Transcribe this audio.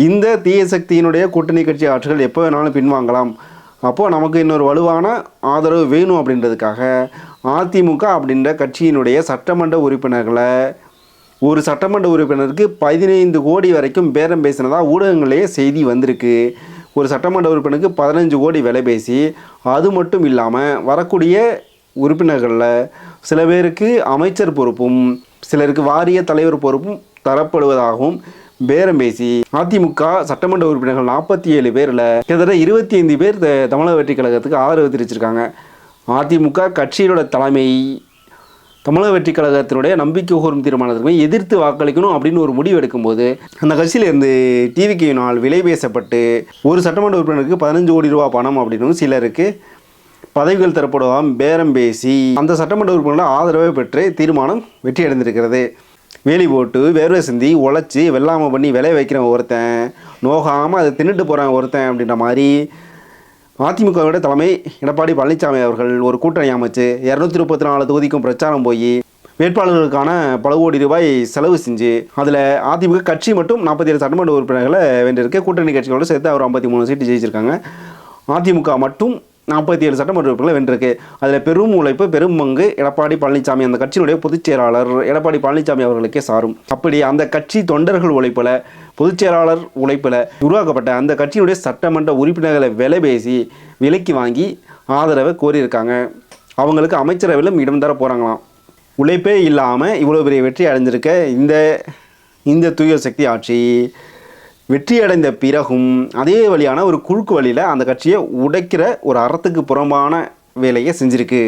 இந்த தீய சக்தியினுடைய கூட்டணி கட்சி ஆட்சிகள் எப்போ வேணாலும் பின்வாங்கலாம். அப்போது நமக்கு இன்னொரு வலுவான ஆதரவு வேணும் அப்படின்றதுக்காக அதிமுக அப்படின்ற கட்சியினுடைய சட்டமன்ற உறுப்பினர்களை ஒரு சட்டமன்ற உறுப்பினருக்கு 15 கோடி வரைக்கும் பேரம் பேசினதாக ஊடகங்களே செய்தி வந்திருக்கு. ஒரு சட்டமன்ற உறுப்பினருக்கு 15 கோடி விலை பேசி, அது மட்டும் இல்லாமல் வரக்கூடிய உறுப்பினர்களில் சில பேருக்கு அமைச்சர் பொறுப்பும் சிலருக்கு வாரிய தலைவர் பொறுப்பும் தரப்படுவதாகவும் பேரம் பேசி அதிமுக சட்டமன்ற உறுப்பினர்கள் 47 பேரில் கிட்டத்தட்ட 25 பேர் தமிழக வெற்றி கழகத்துக்கு ஆதரவு தெரிவிச்சிருக்காங்க. அதிமுக கட்சியோட தலைமை தமிழக வெற்றி கழகத்தினுடைய நம்பிக்கை கோரும் தீர்மானத்திற்கு எதிர்த்து வாக்களிக்கணும் அப்படின்னு ஒரு முடிவு எடுக்கும்போது அந்த கட்சியிலேருந்து டிவிக்கினால் விலை பேசப்பட்டு ஒரு சட்டமன்ற உறுப்பினருக்கு 15 கோடி ரூபா பணம் அப்படின்னு சிலருக்கு பதவிகள் தரப்படுவதாம் பேரம் பேசி அந்த சட்டமன்ற உறுப்பினர்கள் ஆதரவை பெற்று தீர்மானம் வெற்றி அடைந்திருக்கிறது. வேலி போட்டு வேர்வை சிந்தி உழைச்சி வெள்ளாமல் பண்ணி விலை வைக்கிறவன் ஒருத்தன், நோகாமல் அதை தின்னுட்டு போகிறான் ஒருத்தன் அப்படின்ற மாதிரி அதிமுகவோட தலைமை எடப்பாடி பழனிசாமி அவர்கள் ஒரு கூட்டணி அமைச்சு 234 தொகுதிக்கும் பிரச்சாரம் போய் வேட்பாளர்களுக்கான பல கோடி ரூபாய் செலவு செஞ்சு அதில் அதிமுக கட்சி மட்டும் 47 சட்டமன்ற உறுப்பினர்களை வென்றிருக்கு. கூட்டணி கட்சிகளோடு சேர்த்து அவர் 53 சீட்டு ஜெயிச்சிருக்காங்க. அதிமுக மட்டும் 47 சட்டமன்ற உறுப்பினர்கள் வென்றிருக்கு. அதில் பெரும் உழைப்பு பெரும் பங்கு எடப்பாடி பழனிசாமி அந்த கட்சியினுடைய பொதுச் செயலாளர் எடப்பாடி பழனிசாமி அவர்களுக்கே சாரும். அப்படி அந்த கட்சி தொண்டர்கள் உழைப்பில் பொதுச் செயலாளர் உழைப்பில் உருவாக்கப்பட்ட அந்த கட்சியினுடைய சட்டமன்ற உறுப்பினர்களை விலை பேசி விலைக்கு வாங்கி ஆதரவை கோரியிருக்காங்க. அவங்களுக்கு அமைச்சரவையிலும் இடம் தர போகிறாங்களாம். உழைப்பே இல்லாமல் இவ்வளோ பெரிய வெற்றி அடைஞ்சிருக்க இந்த தூய சக்தி ஆட்சி வெற்றி அடைந்த பிறகும் அதே வழியான ஒரு குறுக்கு வழியில் அந்த கட்சியை உடைக்கிற ஒரு அறத்துக்கு புறம்பான வேலையை செஞ்சுருக்கு.